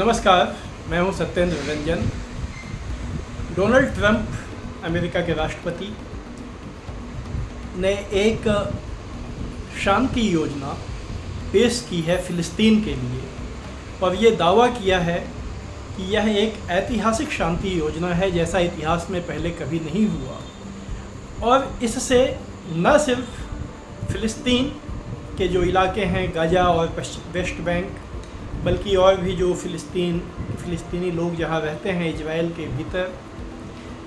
नमस्कार, मैं हूं Satyendra Ranjan. Donald Trump America के राष्ट्रपति ने एक शांति योजना पेश की है फ़िलिस्तीन के लिए और ये दावा किया है कि यह एक ऐतिहासिक शांति योजना है जैसा इतिहास में पहले कभी नहीं हुआ। और इससे न सिर्फ फ़िलिस्तीन के जो इलाके हैं गाज़ा और वेस्ट बैंक, बल्कि और भी जो फ़िलिस्तीनी लोग जहाँ रहते हैं इजराइल के भीतर,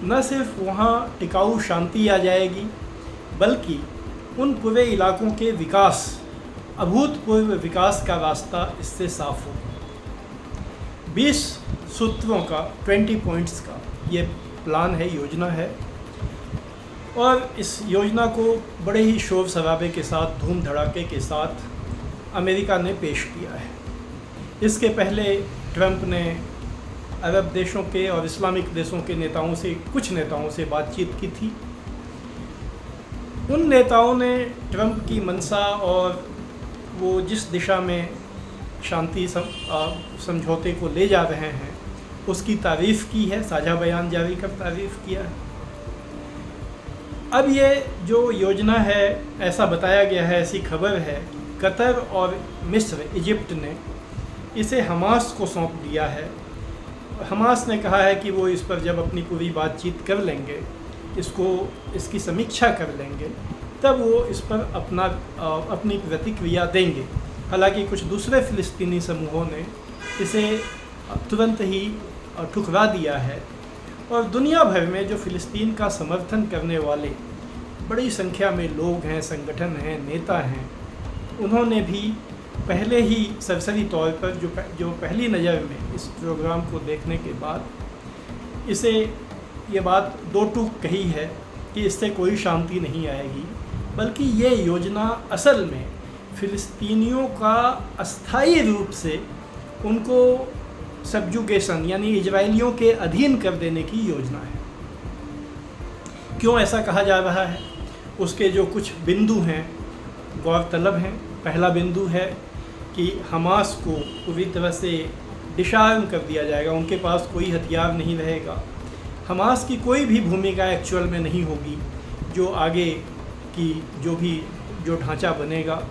न सिर्फ वहाँ टिकाऊ शांति आ जाएगी बल्कि उन पूरे इलाकों के विकास, अभूतपूर्व विकास का रास्ता इससे साफ होगा। 20 सूत्रों का 20 पॉइंट्स का ये प्लान है, योजना है। और इस योजना को बड़े ही शोर शराबे के साथ, धूम धड़ाके के साथ अमेरिका ने पेश किया है। इसके पहले ट्रंप ने अरब देशों के और इस्लामिक देशों के नेताओं से, कुछ नेताओं से बातचीत की थी। उन नेताओं ने ट्रंप की मंशा और वो जिस दिशा में शांति समझौते को ले जा रहे हैं उसकी तारीफ़ की है, साझा बयान जारी कर तारीफ़ किया है। अब ये जो योजना है, ऐसा बताया गया है, ऐसी खबर है, कतर और मिस्र, इजिप्ट ने इसे हमास को सौंप दिया है। हमास ने कहा है कि वो इस पर जब अपनी पूरी बातचीत कर लेंगे, इसकी समीक्षा कर लेंगे, तब वो इस पर अपनी प्रतिक्रिया देंगे। हालांकि कुछ दूसरे फ़िलिस्तीनी समूहों ने इसे तुरंत ही ठुकरा दिया है और दुनिया भर में जो फ़िलिस्तीन का समर्थन करने वाले बड़ी संख्या में लोग हैं, संगठन हैं, नेता हैं, उन्होंने भी पहले ही सरसरी तौर पर जो पहली नज़र में इस प्रोग्राम को देखने के बाद ये बात दो टूक कही है कि इससे कोई शांति नहीं आएगी, बल्कि ये योजना असल में फ़िलिस्तीनियों का अस्थायी रूप से उनको सब्जुगेशन यानी इजरायलियों के अधीन कर देने की योजना है। क्यों ऐसा कहा जा रहा है? उसके जो कुछ बिंदु हैं गौरतलब हैं। पहला बिंदु है कि हमास को पूरी तरह से डिसआर्म कर दिया जाएगा, उनके पास कोई हथियार नहीं रहेगा। हमास की कोई भी भूमिका एक्चुअल में नहीं होगी, जो आगे की जो ढांचा बनेगा।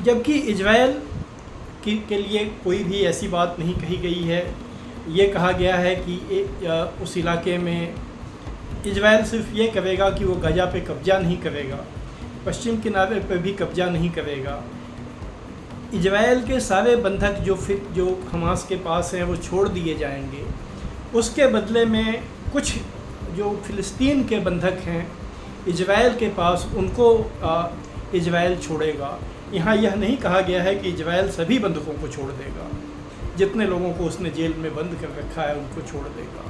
जबकि इजराइल के लिए कोई भी ऐसी बात नहीं कही गई है। ये कहा गया है कि उस इलाके में इजराइल सिर्फ ये करेगा कि वो गाज़ा पे कब्ज़ा नहीं करेगा, पश्चिम किनारे पर भी कब्ज़ा नहीं करेगा। इजराइल के सारे बंधक जो हमास के पास हैं वो छोड़ दिए जाएंगे। उसके बदले में कुछ जो फ़िलिस्तीन के बंधक हैं इजराइल के पास, उनको इजराइल छोड़ेगा। यहाँ यह नहीं कहा गया है कि इजराइल सभी बंधकों को छोड़ देगा, जितने लोगों को उसने जेल में बंद कर रखा है उनको छोड़ देगा।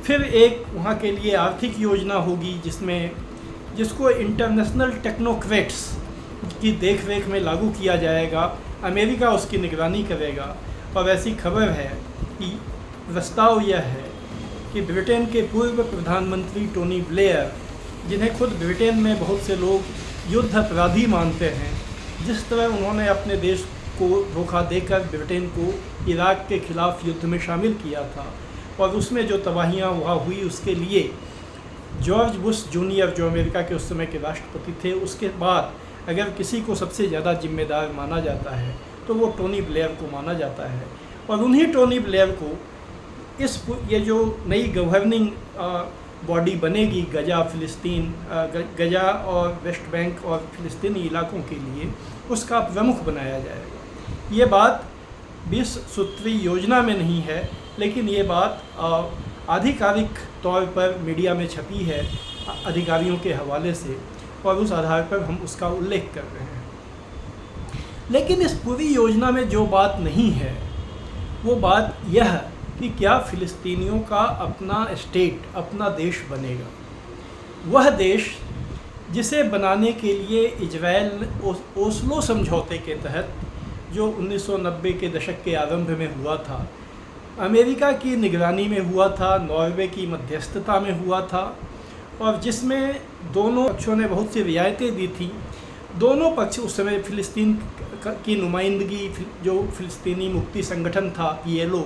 फिर एक वहाँ के लिए आर्थिक योजना होगी जिसको इंटरनेशनल टेक्नोक्रेट्स की देखरेख में लागू किया जाएगा। अमेरिका उसकी निगरानी करेगा। और ऐसी खबर है कि प्रस्ताव यह है कि ब्रिटेन के पूर्व प्रधानमंत्री टोनी ब्लेयर, जिन्हें खुद ब्रिटेन में बहुत से लोग युद्ध अपराधी मानते हैं, जिस तरह उन्होंने अपने देश को धोखा देकर ब्रिटेन को इराक के ख़िलाफ़ युद्ध में शामिल किया था और उसमें जो तबाहियाँ वहाँ हुई, उसके लिए जॉर्ज बुश जूनियर, जो अमेरिका के उस समय के राष्ट्रपति थे, उसके बाद अगर किसी को सबसे ज़्यादा जिम्मेदार माना जाता है तो वो टोनी ब्लेयर को माना जाता है। और उन्हीं टोनी ब्लेयर को ये जो नई गवर्निंग बॉडी बनेगी गाज़ा और वेस्ट बैंक और फ़िलिस्तीनी इलाकों के लिए, उसका प्रमुख बनाया जाएगा। ये बात 20 सूत्री योजना में नहीं है, लेकिन ये बात आधिकारिक तौर पर मीडिया में छपी है अधिकारियों के हवाले से, और उस आधार पर हम उसका उल्लेख कर रहे हैं। लेकिन इस पूरी योजना में जो बात नहीं है वो बात यह कि क्या फ़िलिस्तीनियों का अपना स्टेट, अपना देश बनेगा। वह देश जिसे बनाने के लिए इजराइल ओस्लो समझौते के तहत, जो 1990 के दशक के आरंभ में हुआ था, अमेरिका की निगरानी में हुआ था, नॉर्वे की मध्यस्थता में हुआ था, और जिसमें दोनों पक्षों ने बहुत सी रियायतें दी थी, दोनों पक्ष उस समय फ़िलिस्तीन की नुमाइंदगी जो फ़िलिस्तीनी मुक्ति संगठन था PLO,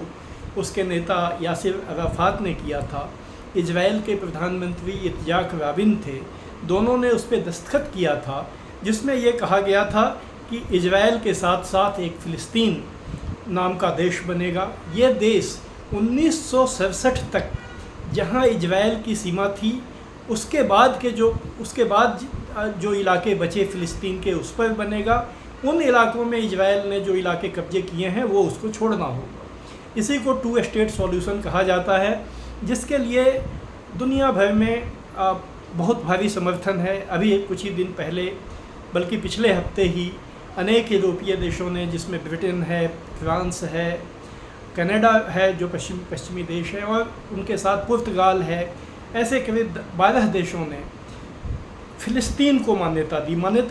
उसके नेता यासिर अराफात ने किया था। इजराइल के प्रधानमंत्री इत्याक राबिन थे, दोनों ने उस पर दस्तखत किया था, जिसमें ये कहा गया था कि इजराइल के साथ साथ एक फ़िलिस्तीन नाम का देश बनेगा। ये देश 1967 तक जहाँ इजराइल की सीमा थी, उसके बाद जो इलाके बचे फ़िलिस्तीन के, उस पर बनेगा। उन इलाकों में इजराइल ने जो इलाके कब्जे किए हैं वो उसको छोड़ना होगा। इसी को 2 स्टेट सॉल्यूशन कहा जाता है, जिसके लिए दुनिया भर में बहुत भारी समर्थन है। अभी कुछ ही दिन पहले, बल्कि पिछले हफ्ते ही, अनेक यूरोपीय देशों ने, जिसमें ब्रिटेन है, फ्रांस है, कनाडा है जो पश्चिमी देश है, और उनके साथ पुर्तगाल है, ऐसे करीब 12 देशों ने फ़िलिस्तीन को मान्यता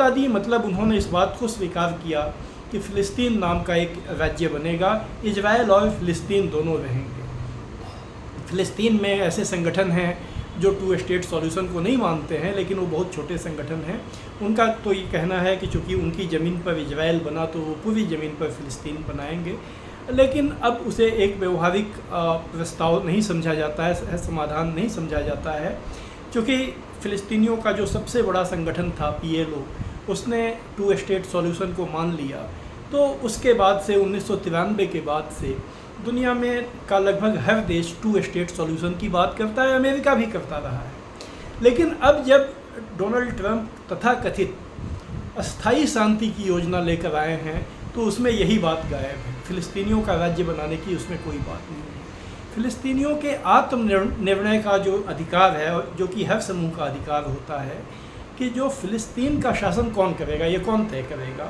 दी। मतलब उन्होंने इस बात को स्वीकार किया कि फ़िलिस्तीन नाम का एक राज्य बनेगा, इजराइल और फ़िलिस्तीन दोनों रहेंगे। फ़िलिस्तीन में ऐसे संगठन हैं जो 2 स्टेट सॉल्यूशन को नहीं मानते हैं, लेकिन वो बहुत छोटे संगठन हैं। उनका तो ये कहना है कि चूँकि उनकी ज़मीन पर इजराइल बना तो वो पूरी ज़मीन पर फ़िलिस्तीन बनाएंगे, लेकिन अब उसे एक व्यवहारिक प्रस्ताव नहीं समझा जाता है, समाधान नहीं समझा जाता है, क्योंकि फ़िलिस्तीनियों का जो सबसे बड़ा संगठन था PLO, उसने 2 स्टेट सॉल्यूशन को मान लिया। तो उसके बाद से 1993 के बाद से दुनिया में का लगभग हर देश 2 स्टेट सॉल्यूशन की बात करता है, अमेरिका भी करता रहा है। लेकिन अब जब डोनाल्ड ट्रंप तथाकथित अस्थायी शांति की योजना लेकर आए हैं, तो उसमें यही बात गायब है। फ़िलिस्तीनियों का राज्य बनाने की उसमें कोई बात नहीं है। फ़िलिस्तीनियों के आत्मनिर्णय का जो अधिकार है, जो कि हर समूह का अधिकार होता है, कि जो फ़िलिस्तीन का शासन कौन करेगा, ये कौन तय करेगा।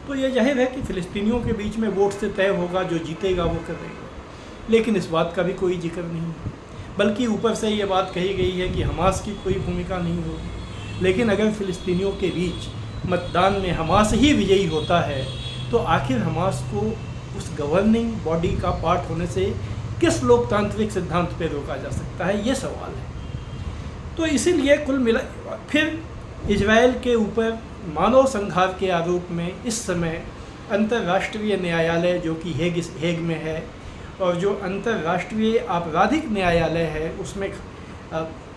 तो ये जाहिर है कि फ़िलिस्तीनियों के बीच में वोट से तय होगा, जो जीतेगा वो करेगा। लेकिन इस बात का भी कोई जिक्र नहीं है, बल्कि ऊपर से ये बात कही गई है कि हमास की कोई भूमिका नहीं होगी। लेकिन अगर फ़िलिस्तीनियों के बीच मतदान में हमास ही विजयी होता है, तो आखिर हमास को उस गवर्निंग बॉडी का पार्ट होने से किस लोकतांत्रिक सिद्धांत पर रोका जा सकता है, ये सवाल है। तो इसीलिए कुल मिला फिर इजराइल के ऊपर मानव संघार के आरोप में इस समय अंतर्राष्ट्रीय न्यायालय, जो कि हेग में है, और जो अंतर्राष्ट्रीय आपराधिक न्यायालय है, उसमें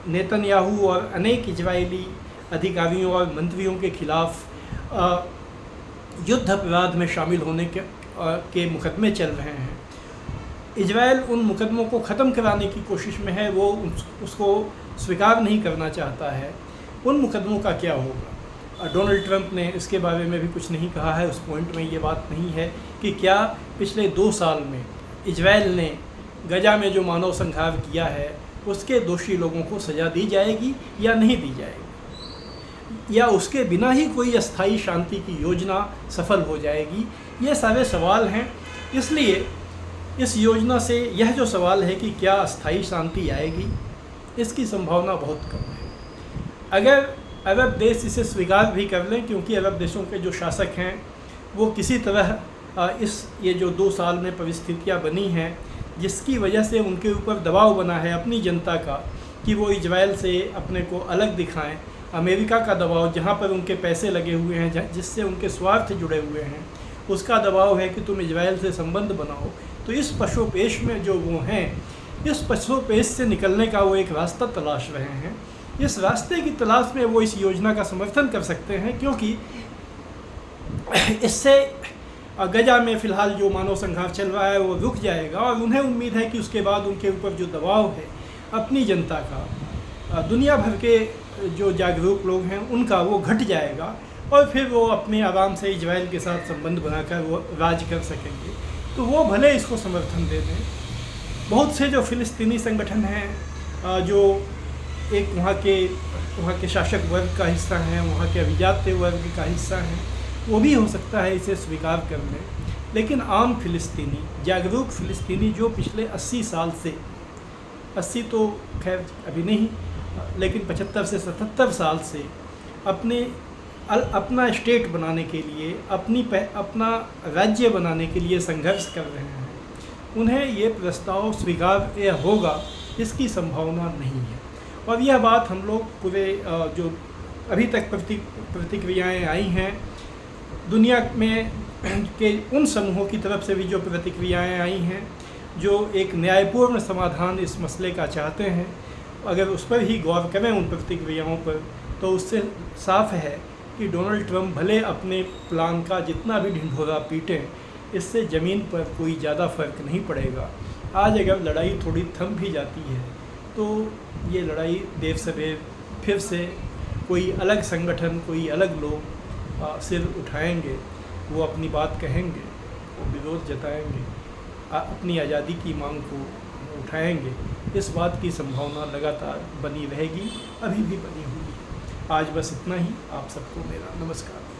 नेतन्याहू और अनेक इजरायली अधिकारियों और मंत्रियों के खिलाफ युद्ध अपराध में शामिल होने के मुकदमे चल रहे हैं। इजराइल उन मुकदमों को ख़त्म कराने की कोशिश में है, वो उसको स्वीकार नहीं करना चाहता है। उन मुकदमों का क्या होगा? डोनाल्ड ट्रंप ने इसके बारे में भी कुछ नहीं कहा है। उस पॉइंट में ये बात नहीं है कि क्या पिछले 2 साल में इजराइल ने गजा में जो मानव संघार किया है, उसके दोषी लोगों को सज़ा दी जाएगी या नहीं दी जाएगी, या उसके बिना ही कोई अस्थायी शांति की योजना सफल हो जाएगी। ये सारे सवाल हैं। इसलिए इस योजना से यह जो सवाल है कि क्या अस्थायी शांति आएगी, इसकी संभावना बहुत कम है। अगर अरब देश इसे स्वीकार भी कर लें, क्योंकि अरब देशों के जो शासक हैं वो किसी तरह ये जो 2 साल में परिस्थितियाँ बनी हैं, जिसकी वजह से उनके ऊपर दबाव बना है अपनी जनता का कि वो इजराइल से अपने को अलग दिखाएं। अमेरिका का दबाव, जहाँ पर उनके पैसे लगे हुए हैं, जिससे उनके स्वार्थ जुड़े हुए हैं, उसका दबाव है कि तुम इजराइल से संबंध बनाओ। तो इस पशोपेश में जो वो हैं, इस पशोपेश से निकलने का वो एक रास्ता तलाश रहे हैं। इस रास्ते की तलाश में वो इस योजना का समर्थन कर सकते हैं, क्योंकि इससे गजा में फ़िलहाल जो मानव संघार चल रहा है वो रुक जाएगा, और उन्हें उम्मीद है कि उसके बाद उनके ऊपर जो दबाव है अपनी जनता का, दुनिया भर के जो जागरूक लोग हैं उनका, वो घट जाएगा, और फिर वो अपने आराम से इजराइल के साथ संबंध बनाकर वो राज कर सकेंगे। तो वो भले इसको समर्थन दे दें। बहुत से जो फ़िलिस्तीनी संगठन हैं, जो एक वहाँ के शासक वर्ग का हिस्सा हैं, वहाँ के अभिजात्य वर्ग का हिस्सा हैं, वो भी हो सकता है इसे स्वीकार कर लें। लेकिन आम फ़िलिस्तीनी, जागरूक फ़िलिस्तीनी, जो पिछले 80 साल से, 80 तो खैर अभी नहीं, लेकिन 75 से 77 साल से अपना स्टेट बनाने के लिए, अपना राज्य बनाने के लिए संघर्ष कर रहे हैं, उन्हें ये प्रस्ताव स्वीकार्य होगा, इसकी संभावना नहीं है। और यह बात हम लोग पूरे जो अभी तक प्रतिक्रियाएँ आई हैं, दुनिया में के उन समूहों की तरफ से भी जो प्रतिक्रियाएँ आई हैं जो एक न्यायपूर्ण समाधान इस मसले का चाहते हैं, अगर उस पर ही गौर करें उन प्रतिक्रियाओं पर, तो उससे साफ है कि डोनाल्ड ट्रंप भले अपने प्लान का जितना भी ढिंढोरा पीटें, इससे ज़मीन पर कोई ज़्यादा फ़र्क नहीं पड़ेगा। आज अगर लड़ाई थोड़ी थम भी जाती है तो ये लड़ाई देर सवेर फिर से कोई अलग संगठन, कोई अलग लोग सिर उठाएंगे, वो अपनी बात कहेंगे, वो विरोध जताएंगे, अपनी आज़ादी की मांग को उठाएंगे। इस बात की संभावना लगातार बनी रहेगी, अभी भी बनी हुई है। आज बस इतना ही। आप सबको मेरा नमस्कार।